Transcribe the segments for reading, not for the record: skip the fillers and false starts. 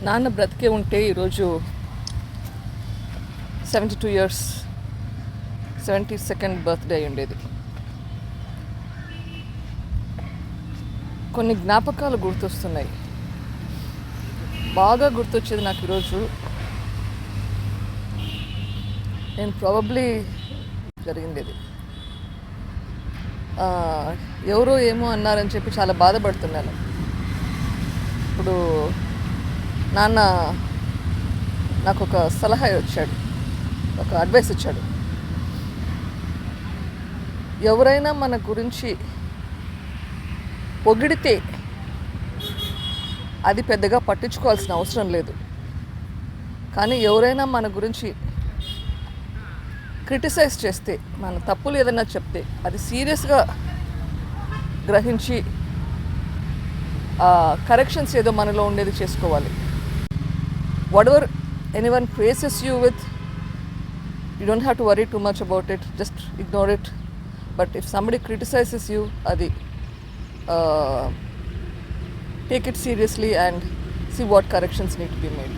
నాన్న బ్రతికే ఉంటే ఈరోజు 72 ఇయర్స్ 72nd బర్త్డే ఉండేది. కొన్ని జ్ఞాపకాలు గుర్తొస్తున్నాయి. బాగా గుర్తొచ్చేది నాకు ఈరోజు, నేను ప్రాబబ్లీ జరిగింది ఎవరో ఏమో అన్నారని చెప్పి చాలా బాధపడుతున్నాను. ఇప్పుడు నాన్న నాకు ఒక సలహా ఇచ్చాడు, ఒక అడ్వైస్ ఇచ్చాడు. ఎవరైనా మన గురించి పొగిడితే అది పెద్దగా పట్టించుకోవాల్సిన అవసరం లేదు, కానీ ఎవరైనా మన గురించి క్రిటిసైజ్ చేస్తే, మన తప్పులు ఏదైనా చెప్తే అది సీరియస్గా గ్రహించి కరెక్షన్స్ ఏదో మనలో ఉండేది చేసుకోవాలి. Whatever anyone praises you with, you don't have to worry too much about it, just ignore it. But if somebody criticizes you, adi take it seriously and see what corrections need to be made.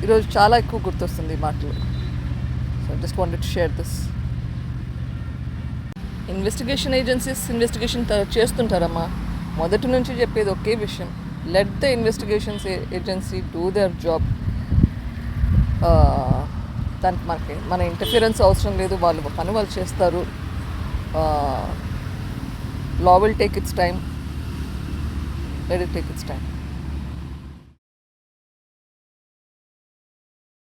ఈరోజు చాలా ఎక్కువ గుర్తొస్తుంది ఈ మాటలు. So I just wanted to share this. Investigation agencies investigation చేస్తుంటారమ్మా. మొదటి నుంచి చెప్పేది ఒకే విషయం, let the investigations agency do their job. దానికి మన ఇంటర్ఫిరెన్స్ అవసరం లేదు, వాళ్ళు పని వాళ్ళు చేస్తారు. Law will take its time, let it take its time.